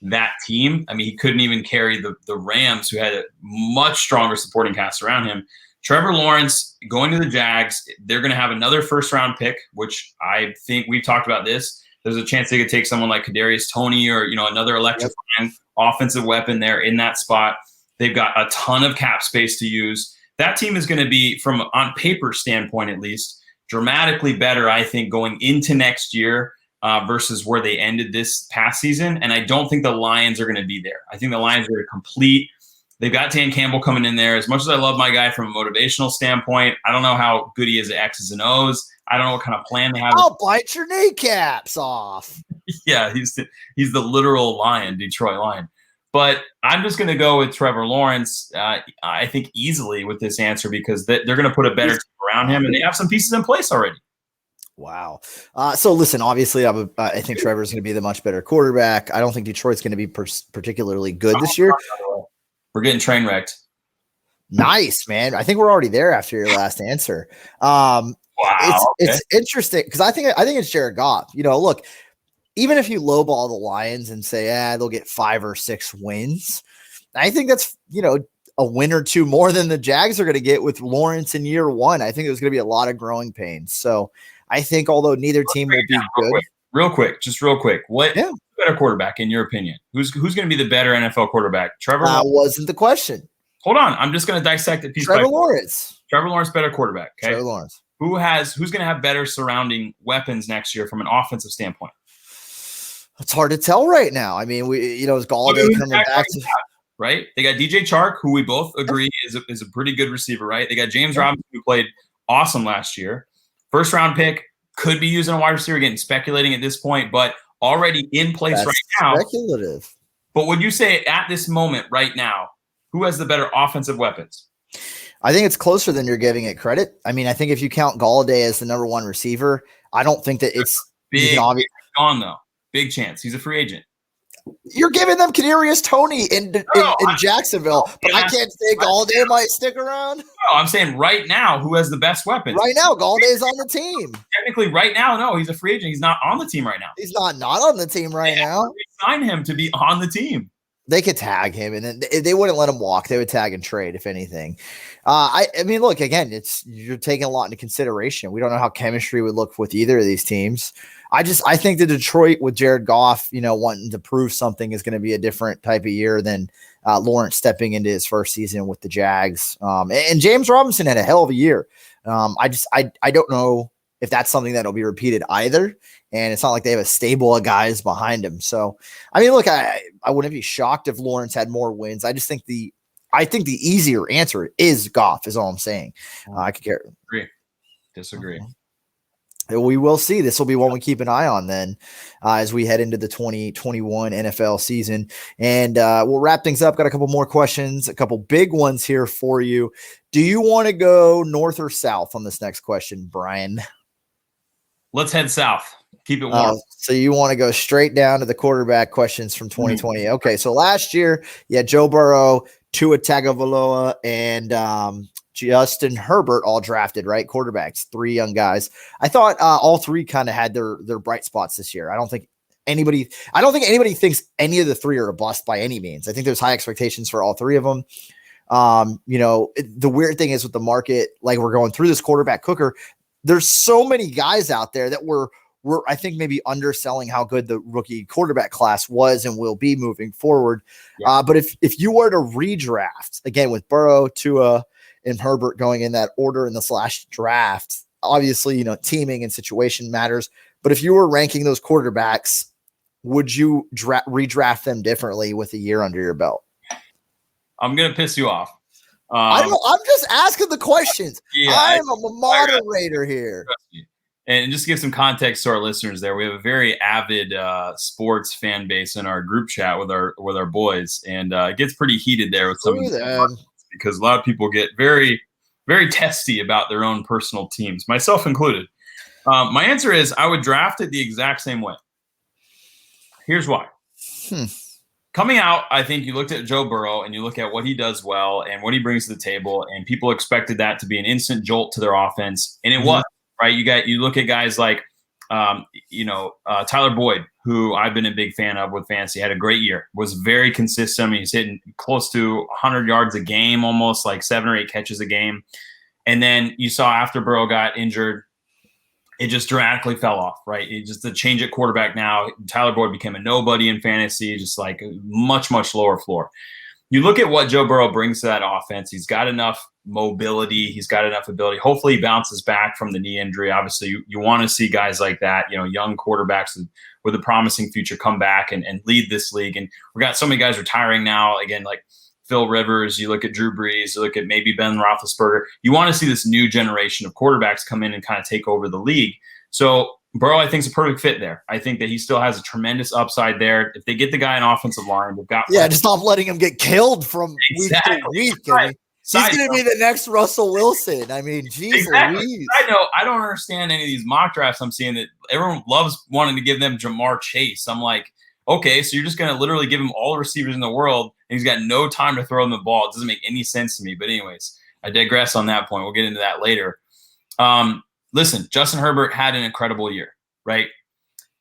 that team. I mean, he couldn't even carry the Rams, who had a much stronger supporting cast around him. Trevor Lawrence going to the Jags, they're going to have another first-round pick, which I think we've talked about this. There's a chance they could take someone like Kadarius Toney or another electrifying offensive weapon there in that spot. They've got a ton of cap space to use. That team is going to be, from on paper standpoint at least, dramatically better, I think, going into next year versus where they ended this past season. And I don't think the Lions are going to be there. I think the Lions are going to complete. They've got Dan Campbell coming in there. As much as I love my guy from a motivational standpoint, I don't know how good he is at X's and O's. I don't know what kind of plan they have. I'll bite your kneecaps off. Yeah, he's the literal lion, Detroit Lion. But I'm just going to go with Trevor Lawrence, I think, easily with this answer, because they're going to put a better team around him, and they have some pieces in place already. Wow. So listen, obviously, I think Trevor's going to be the much better quarterback. I don't think Detroit's going to be particularly good this year. We're getting train wrecked. Nice, man. I think we're already there after your last answer. Wow. It's interesting because I think it's Jared Goff. Look, even if you lowball the Lions and say, they'll get 5 or 6 wins, I think that's, a win or two more than the Jags are going to get with Lawrence in year one. I think there's going to be a lot of growing pains. So I think although neither team will be good. Real quick. What better quarterback in your opinion? Who's going to be the better NFL quarterback? Trevor Lawrence? That wasn't the question. Hold on. I'm just going to dissect it piece by piece. Lawrence. Trevor Lawrence, better quarterback. Okay. Trevor Lawrence. Who's going to have better surrounding weapons next year from an offensive standpoint? It's hard to tell right now. I mean, is Galladay coming back to right? They got DJ Chark, who we both agree is a pretty good receiver, right? They got James Robinson, who played awesome last year. First round pick, could be using a wide receiver, again, speculating at this point, but already in place right now. Speculative. But would you say at this moment right now, who has the better offensive weapons? I think it's closer than you're giving it credit. I mean, I think if you count Galladay as the number one receiver, I don't think that it's big gone though. Big chance. He's a free agent. You're giving them Kadarius Toney in Jacksonville, but I can't say Galladay might stick around. No, I'm saying right now, who has the best weapons? Right now, Galladay is on the team. Technically, right now, no, he's a free agent. He's not on the team right now. He's not on the team right now. They sign him to be on the team. They could tag him, and then they wouldn't let him walk. They would tag and trade, if anything. I mean, look, again, you're taking a lot into consideration. We don't know how chemistry would look with either of these teams. I think the Detroit with Jared Goff, wanting to prove something is going to be a different type of year than Lawrence stepping into his first season with the Jags. And James Robinson had a hell of a year. I don't know if that's something that'll be repeated either. And it's not like they have a stable of guys behind him. So, I mean, look, I wouldn't be shocked if Lawrence had more wins. I think the easier answer is Goff, is all I'm saying. I could care. Disagree. We will see. This will be one we keep an eye on then as we head into the 2021 NFL season. And we'll wrap things up. Got a couple more questions, a couple big ones here for you. Do you want to go north or south on this next question, Brian? Let's head south. Keep it warm. So you want to go straight down to the quarterback questions from 2020. Okay, so last year, Joe Burrow, Tua Tagovailoa, and Justin Herbert all drafted, right? Quarterbacks, 3 young guys. I thought all 3 kind of had their bright spots this year. I don't think anybody thinks any of the 3 are a bust by any means. I think there's high expectations for all 3 of them. The weird thing is with the market, like we're going through this quarterback cooker, there's so many guys out there that we're I think maybe underselling how good the rookie quarterback class was and will be moving forward. Yeah. But if you were to redraft again with Burrow, Tua, and Herbert going in that order in this last draft, obviously, teaming and situation matters. But if you were ranking those quarterbacks, would you redraft them differently with a year under your belt? I'm going to piss you off. I don't know. I'm just asking the questions. Yeah, I'm a moderator here. And just to give some context to our listeners there, we have a very avid sports fan base in our group chat with our boys. And it gets pretty heated there with some of them because a lot of people get very, very testy about their own personal teams, myself included. My answer is I would draft it the exact same way. Here's why. Coming out, I think you looked at Joe Burrow and you look at what he does well and what he brings to the table, and people expected that to be an instant jolt to their offense, and it was, right? You look at guys like, Tyler Boyd, who I've been a big fan of with fantasy, had a great year, was very consistent. I mean, he's hitting close to 100 yards a game, almost like 7 or 8 catches a game. And then you saw after Burrow got injured, it just dramatically fell off, right? It just the change at quarterback now. Tyler Boyd became a nobody in fantasy, just like a much, much lower floor. You look at what Joe Burrow brings to that offense. He's got enough mobility. He's got enough ability. Hopefully he bounces back from the knee injury. Obviously, you want to see guys like that, young quarterbacks with a promising future come back and lead this league. And we got so many guys retiring now, again, like Phil Rivers, you look at Drew Brees, you look at maybe Ben Roethlisberger. You want to see this new generation of quarterbacks come in and kind of take over the league. So Burrow, I think, is a perfect fit there. I think that he still has a tremendous upside there. If they get the guy in offensive line, they've got just stop letting him get killed from week to week. Right. He's going to be the next Russell Wilson. I mean, geez. Exactly. I don't understand any of these mock drafts I'm seeing that everyone loves wanting to give them Jamar Chase. I'm like, okay, so you're just going to literally give him all the receivers in the world, and he's got no time to throw him the ball. It doesn't make any sense to me. But anyways, I digress on that point. We'll get into that later. Listen, Justin Herbert had an incredible year, right?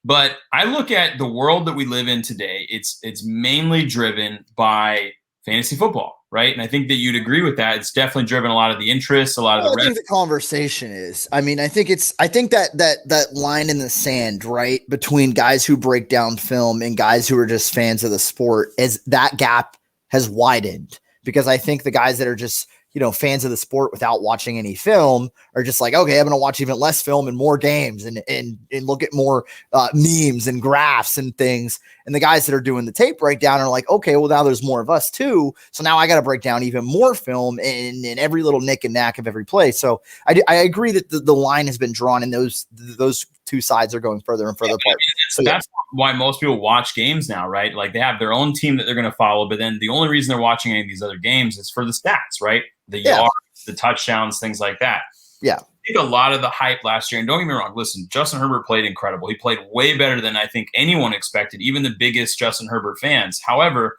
But I look at the world that we live in today. It's mainly driven by fantasy football, right? And I think that you'd agree with that. It's definitely driven a lot of the interest, a lot of the. I think the conversation is. I mean, I think that line in the sand, right, between guys who break down film and guys who are just fans of the sport, is that gap has widened, because I think the guys that are just fans of the sport without watching any film are just like, okay, I'm going to watch even less film and more games and look at more memes and graphs and things. And the guys that are doing the tape breakdown are like, okay, well, now there's more of us too. So now I got to break down even more film in every little nick and knack of every play. So I agree that the line has been drawn and those two sides are going further and further apart. So that's why most people watch games now, right? Like they have their own team that they're going to follow, but then the only reason they're watching any of these other games is for the stats, right? The yards, the touchdowns, things like that. Yeah. I think a lot of the hype last year, and don't get me wrong, listen, Justin Herbert played incredible. He played way better than I think anyone expected, even the biggest Justin Herbert fans. However,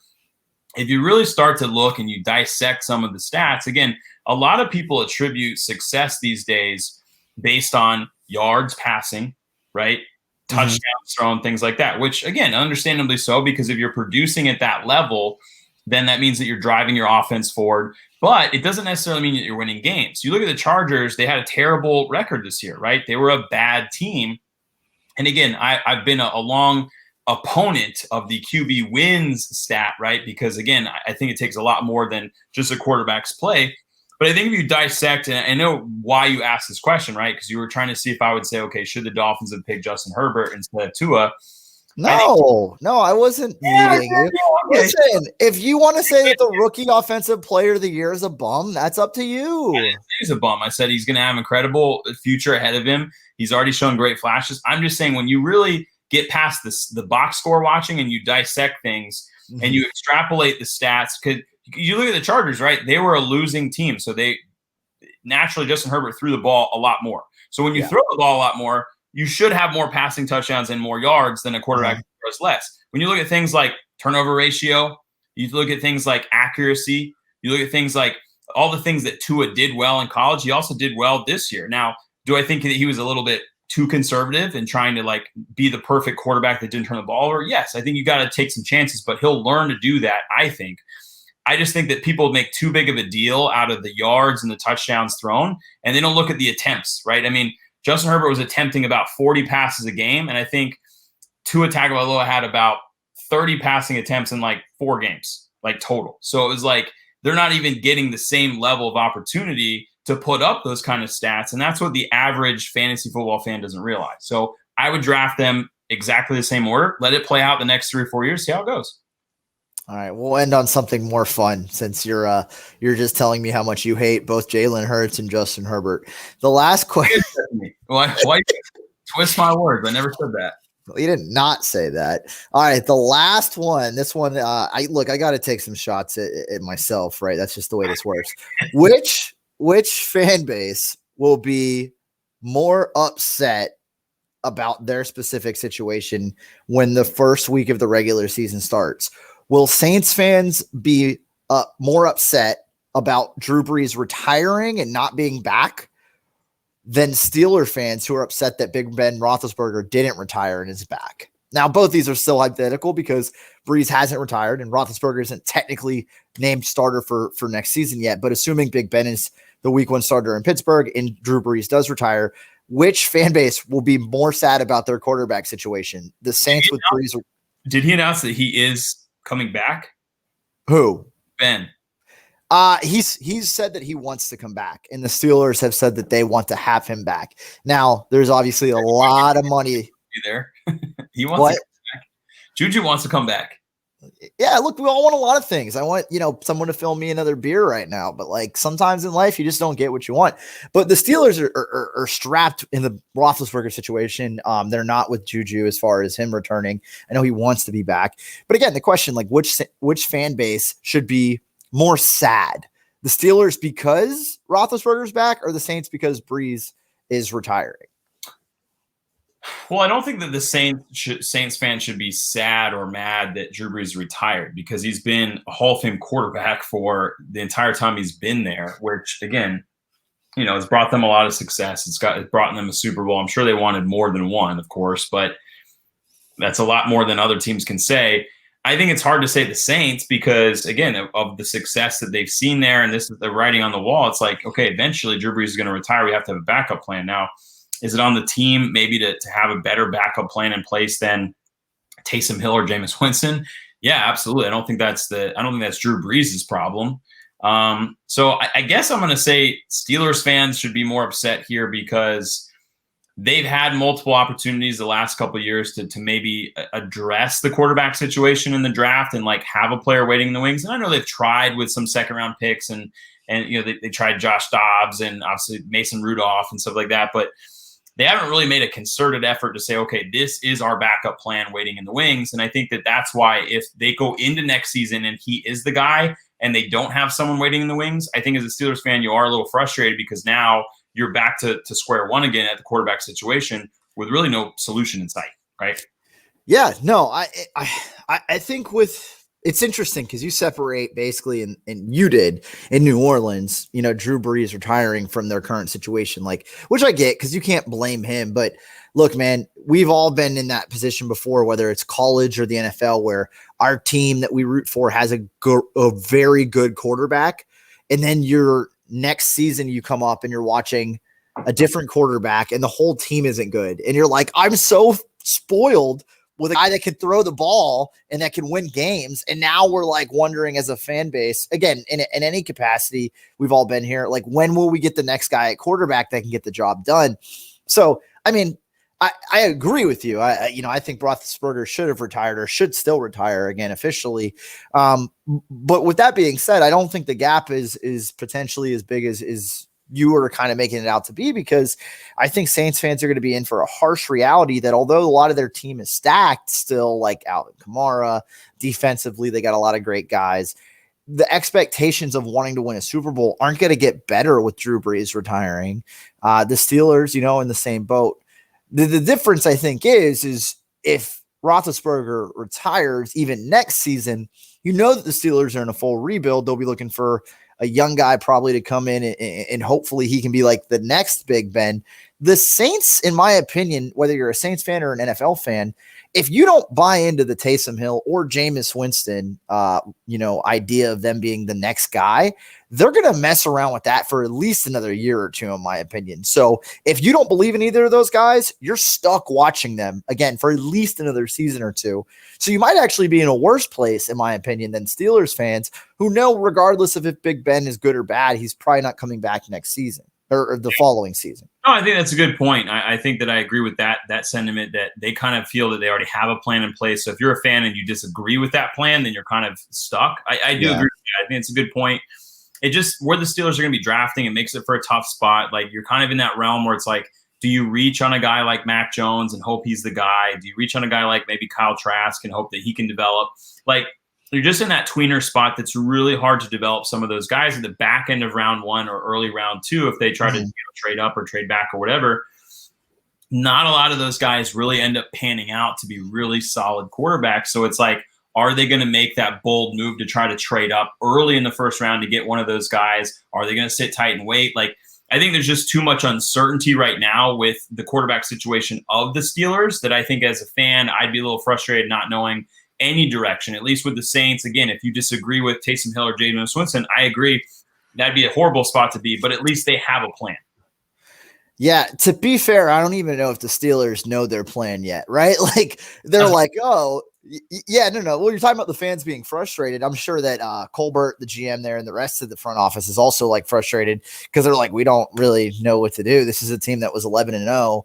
if you really start to look and you dissect some of the stats, again, a lot of people attribute success these days based on yards passing, right? Touchdowns thrown, things like that, which, again, understandably so, because if you're producing at that level, then that means that you're driving your offense forward. But it doesn't necessarily mean that you're winning games. You look at the Chargers, they had a terrible record this year, right? They were a bad team. And again, I've been a long opponent of the QB wins stat, right? Because again, I think it takes a lot more than just a quarterback's play. But I think if you dissect, and I know why you asked this question, right? Because you were trying to see if I would say, okay, should the Dolphins have picked Justin Herbert instead of Tua? No, I wasn't meeting you. Okay. Listen, if you want to say that the rookie offensive player of the year is a bum, that's up to you. He's a bum. I said he's going to have an incredible future ahead of him. He's already shown great flashes. I'm just saying when you really get past the box score watching and you dissect things and you extrapolate the stats, because you look at the Chargers, right? They were a losing team. So they naturally, Justin Herbert threw the ball a lot more. So when you throw the ball a lot more, you should have more passing touchdowns and more yards than a quarterback who throws less. When you look at things like turnover ratio, you look at things like accuracy, you look at things like all the things that Tua did well in college, he also did well this year. Now, do I think that he was a little bit too conservative and trying to like be the perfect quarterback that didn't turn the ball over? Yes, I think you got to take some chances, but he'll learn to do that, I think. I just think that people make too big of a deal out of the yards and the touchdowns thrown, and they don't look at the attempts, right? I mean, Justin Herbert was attempting about 40 passes a game, and I think Tua Tagovailoa had about 30 passing attempts in like 4 games, like total. So it was like they're not even getting the same level of opportunity to put up those kind of stats. And that's what the average fantasy football fan doesn't realize. So I would draft them exactly the same order. Let it play out the next 3 or 4 years, see how it goes. All right, we'll end on something more fun since you're just telling me how much you hate both Jalen Hurts and Justin Herbert. The last question. Why twist my words? I never said that. You did not say that. All right, the last one. This one, I got to take some shots at myself, right? That's just the way this works. Which fan base will be more upset about their specific situation when the first week of the regular season starts? Will Saints fans be more upset about Drew Brees retiring and not being back than Steeler fans who are upset that Big Ben Roethlisberger didn't retire and is back? Now, both these are still hypothetical because Brees hasn't retired and Roethlisberger isn't technically named starter for next season yet. But assuming Big Ben is the week 1 starter in Pittsburgh and Drew Brees does retire, which fan base will be more sad about their quarterback situation? The Saints with Brees. Did he announce that he is coming back? Who? Ben. He's said that he wants to come back, and the Steelers have said that they want to have him back. Now, there's obviously a lot of money. Be there. He wants to come back. Juju wants to come back. Yeah, look, we all want a lot of things. I want, someone to fill me another beer right now, but like sometimes in life you just don't get what you want. But the Steelers are strapped in the Roethlisberger situation. They're not with Juju as far as him returning. I know he wants to be back, but again, the question, like which fan base should be more sad? The Steelers because Roethlisberger's back, or the Saints because Brees is retiring? Well, I don't think that the Saints fans should be sad or mad that Drew Brees retired, because he's been a Hall of Fame quarterback for the entire time he's been there, which, again, has brought them a lot of success. It's brought them a Super Bowl. I'm sure they wanted more than one, of course, but that's a lot more than other teams can say. I think it's hard to say the Saints because, again, of the success that they've seen there, and this is the writing on the wall. It's like, okay, eventually Drew Brees is going to retire. We have to have a backup plan. Now, is it on the team maybe to have a better backup plan in place than Taysom Hill or Jameis Winston? Yeah, absolutely. I don't think that's Drew Brees' problem. So I guess I'm going to say Steelers fans should be more upset here because they've had multiple opportunities the last couple of years to maybe address the quarterback situation in the draft and like have a player waiting in the wings. And I know they've tried with some second round picks and they tried Josh Dobbs and obviously Mason Rudolph and stuff like that, but they haven't really made a concerted effort to say, okay, this is our backup plan waiting in the wings. And I think that that's why if they go into next season and he is the guy and they don't have someone waiting in the wings, I think as a Steelers fan, you are a little frustrated because now you're back to square one again at the quarterback situation with really no solution in sight, right? Yeah, no, I think it's interesting because you separate basically, and you did in New Orleans, Drew Brees retiring from their current situation, which I get because you can't blame him. But look, man, we've all been in that position before, whether it's college or the NFL, where our team that we root for has a very good quarterback. And then your next season you come up and you're watching a different quarterback and the whole team isn't good. And you're like, I'm so spoiled with a guy that can throw the ball and that can win games. And now we're like wondering as a fan base, again, in any capacity, we've all been here, like, when will we get the next guy at quarterback that can get the job done? So, I mean, I agree with you. I think Roethlisberger should have retired or should still retire again officially. But with that being said, I don't think the gap is potentially as big as you were kind of making it out to be, because I think Saints fans are going to be in for a harsh reality that although a lot of their team is stacked still, like Alvin Kamara, defensively, they got a lot of great guys. The expectations of wanting to win a Super Bowl aren't going to get better with Drew Brees retiring. The Steelers, in the same boat. The difference, I think, is if Roethlisberger retires even next season, that the Steelers are in a full rebuild. They'll be looking for a young guy probably to come in and hopefully he can be like the next Big Ben. the Saints, in my opinion, whether you're a Saints fan or an NFL fan, if you don't buy into the Taysom Hill or Jameis Winston, idea of them being the next guy, they're going to mess around with that for at least another year or two, in my opinion. So if you don't believe in either of those guys, you're stuck watching them again for at least another season or two. So you might actually be in a worse place, in my opinion, than Steelers fans who know, regardless of if Big Ben is good or bad, he's probably not coming back next season or the following season. No, I think that's a good point. I think that I agree with that sentiment, that they kind of feel that they already have a plan in place. So if you're a fan and you disagree with that plan, then you're kind of stuck. I do agree with that. I think it's a good point. It just, where the Steelers are going to be drafting, it makes it for a tough spot. Like, you're kind of in that realm where it's like, do you reach on a guy like Mac Jones and hope he's the guy? Do you reach on a guy like maybe Kyle Trask and hope that he can develop? Like, you're just in that tweener spot that's really hard to develop some of those guys at the back end of round 1 or early round 2 if they try to trade up or trade back or whatever. Not a lot of those guys really end up panning out to be really solid quarterbacks. So it's like, are they going to make that bold move to try to trade up early in the first round to get one of those guys? Are they going to sit tight and wait? Like, I think there's just too much uncertainty right now with the quarterback situation of the Steelers that I think as a fan, I'd be a little frustrated not knowing any direction, at least with the Saints. Again, if you disagree with Taysom Hill or Jameis Winston, I agree. That'd be a horrible spot to be, but at least they have a plan. Yeah, to be fair, I don't even know if the Steelers know their plan yet, right? Like, they're like, oh, yeah, no. Well, you're talking about the fans being frustrated. I'm sure that Colbert, the GM there, and the rest of the front office is also like frustrated because they're like, we don't really know what to do. This is a team that was 11-0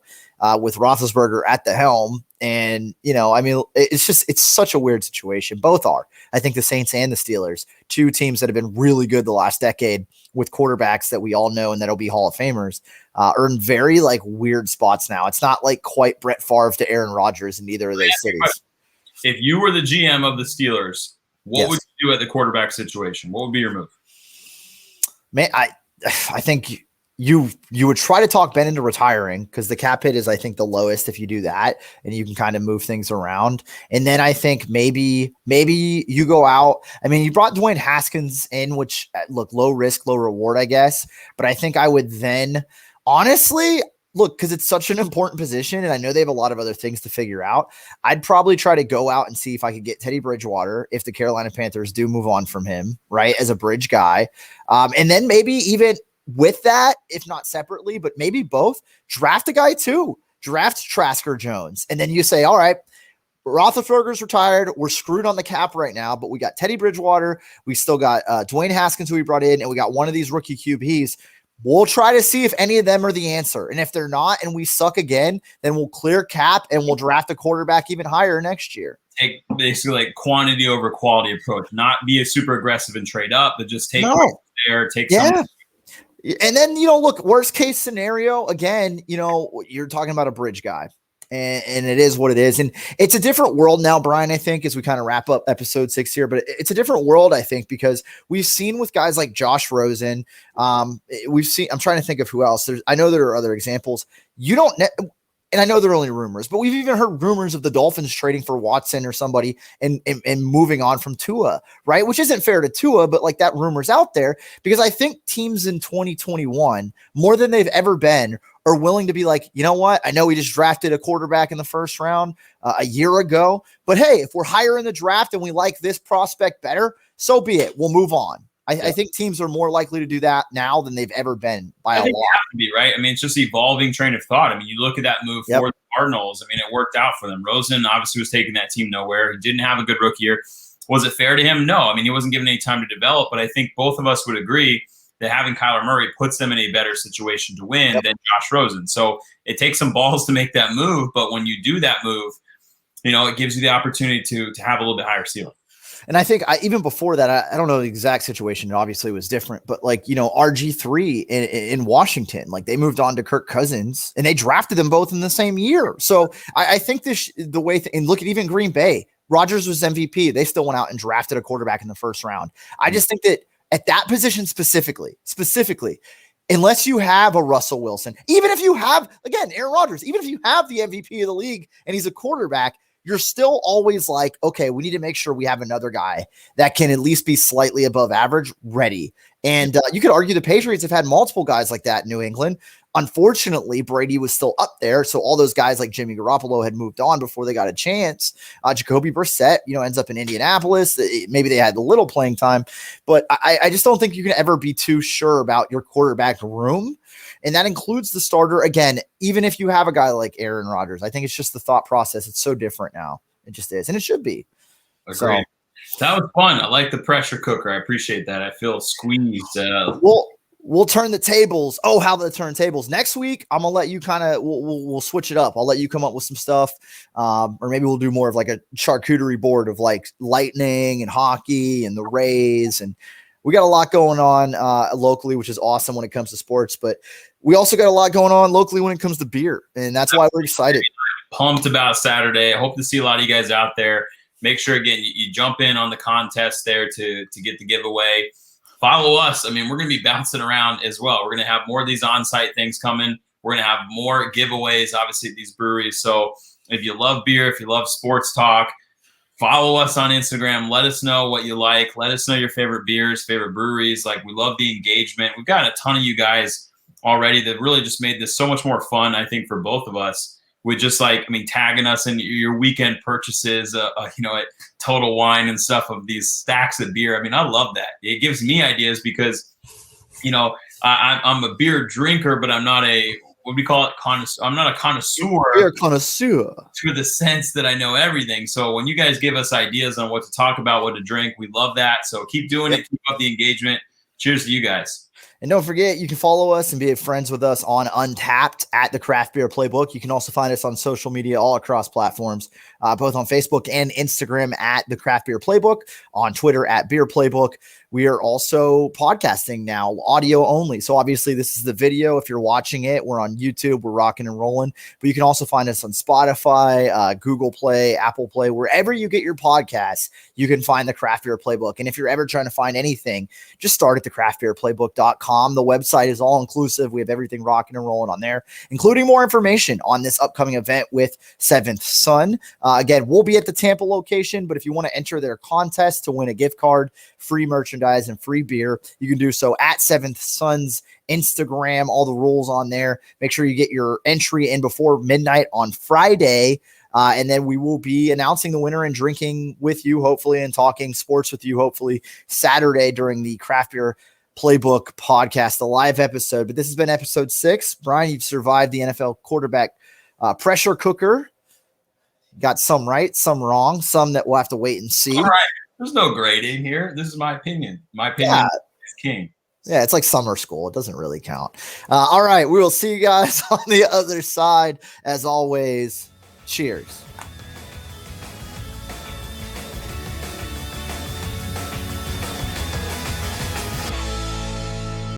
with Roethlisberger at the helm. And, it's such a weird situation. Both are. I think the Saints and the Steelers, two teams that have been really good the last decade with quarterbacks that we all know and that'll be Hall of Famers, are in very like weird spots now. It's not like quite Brett Favre to Aaron Rodgers in either of those cities. If you were the GM of the Steelers, what would you do at the quarterback situation? What would be your move? Man, I think you would try to talk Ben into retiring because the cap hit is, I think, the lowest if you do that, and you can kind of move things around. And then I think maybe you go out. I mean, you brought Dwayne Haskins in, which look, low risk, low reward, I guess. But I think I would then honestly look, because it's such an important position, and I know they have a lot of other things to figure out. I'd probably try to go out and see if I could get Teddy Bridgewater if the Carolina Panthers do move on from him, right, as a bridge guy. And then maybe even with that, if not separately, but maybe both, draft a guy too. Draft Trask or Jones. And then you say, all right, Roethlisberger's retired. We're screwed on the cap right now, but we got Teddy Bridgewater. We still got Dwayne Haskins, who we brought in, and we got one of these rookie QBs. We'll try to see if any of them are the answer. And if they're not and we suck again, then we'll clear cap and we'll draft a quarterback even higher next year. Take basically like quantity over quality approach, not be a super aggressive and trade up, but just take there, take some. And then, look, worst case scenario, again, you're talking about a bridge guy. And it is what it is. And it's a different world now, Brian, I think, as we kind of wrap up episode 6 here. But it's a different world, I think, because we've seen with guys like Josh Rosen. I'm trying to think of who else. I know there are other examples. And I know they're only rumors, but we've even heard rumors of the Dolphins trading for Watson or somebody and moving on from Tua, right? Which isn't fair to Tua, but like that rumor's out there because I think teams in 2021, more than they've ever been, are willing to be like, you know what? I know we just drafted a quarterback in the first round a year ago, but hey, if we're higher in the draft and we like this prospect better, so be it. We'll move on. I think teams are more likely to do that now than they've ever been by a lot. They have to be, right? I mean, it's just evolving train of thought. I mean, you look at that move for the Cardinals. I mean, it worked out for them. Rosen obviously was taking that team nowhere. He didn't have a good rookie year. Was it fair to him? No. I mean, he wasn't given any time to develop, but I think both of us would agree that having Kyler Murray puts them in a better situation to win than Josh Rosen. So it takes some balls to make that move, but when you do that move, it gives you the opportunity to have a little bit higher ceiling. And I think even before that, I don't know the exact situation. It obviously was different, but like, RG3 in Washington, like they moved on to Kirk Cousins and they drafted them both in the same year. So I think the way, and look at even Green Bay, Rodgers was MVP. They still went out and drafted a quarterback in the first round. I just think that at that position specifically, unless you have a Russell Wilson, even if you have, again, Aaron Rodgers, even if you have the MVP of the league and he's a quarterback, you're still always like, okay, we need to make sure we have another guy that can at least be slightly above average ready. And you could argue the Patriots have had multiple guys like that in New England. unfortunately, Brady was still up there. So all those guys like Jimmy Garoppolo had moved on before they got a chance. Jacoby Brissett, ends up in Indianapolis. Maybe they had a little playing time, but I just don't think you can ever be too sure about your quarterback room. And that includes the starter. Again, even if you have a guy like Aaron Rodgers, I think it's just the thought process. It's so different now. It just is. And it should be. Agreed. So, that was fun. I like the pressure cooker. I appreciate that. I feel squeezed. We'll turn the tables. Oh, how the turntables. Next week, I'm going to let you we'll switch it up. I'll let you come up with some stuff. Or maybe we'll do more of like a charcuterie board of like lightning and hockey and the Rays. And we got a lot going on locally, which is awesome when it comes to sports. But we also got a lot going on locally when it comes to beer. And that's why we're excited. Pumped about Saturday. I hope to see a lot of you guys out there. Make sure, again, you jump in on the contest there to get the giveaway. Follow us. I mean, we're going to be bouncing around as well. We're going to have more of these on-site things coming. We're going to have more giveaways, obviously, at these breweries. So if you love beer, if you love sports talk, follow us on Instagram. Let us know what you like. Let us know your favorite beers, favorite breweries. Like, we love the engagement. We've got a ton of you guys already that really just made this so much more fun, I think, for both of us. With just tagging us in your weekend purchases, at Total Wine and stuff of these stacks of beer. I mean, I love that. It gives me ideas because, I'm a beer drinker, but I'm not what do we call it? I'm not a connoisseur. Beer connoisseur. To the sense that I know everything. So when you guys give us ideas on what to talk about, what to drink, we love that. So keep doing it. Keep up the engagement. Cheers to you guys. And don't forget, you can follow us and be friends with us on Untapped at the Craft Beer Playbook. You can also find us on social media all across platforms, both on Facebook and Instagram at the Craft Beer Playbook, on Twitter at Beer Playbook. We are also podcasting now, audio only. So obviously this is the video. If you're watching it, we're on YouTube, we're rocking and rolling. But you can also find us on Spotify, Google Play, Apple Play, wherever you get your podcasts, you can find the Craft Beer Playbook. And if you're ever trying to find anything, just start at thecraftbeerplaybook.com. The website is all inclusive. We have everything rocking and rolling on there, including more information on this upcoming event with Seventh Son. Again, we'll be at the Tampa location, but if you want to enter their contest to win a gift card, free merchandise, and free beer, you can do so at Seventh Son's Instagram. All the rules on there. Make sure you get your entry in before midnight on Friday. And then we will be announcing the winner and drinking with you, hopefully, and talking sports with you, hopefully, Saturday during the Craft Beer Playbook podcast, the live episode. But this has been episode 6. Brian, you've survived the NFL quarterback pressure cooker. Got some right, some wrong, some that we'll have to wait and see. All right. There's no grading here. This is my opinion. My opinion is king. Yeah, it's like summer school. It doesn't really count. All right. We will see you guys on the other side. As always, cheers.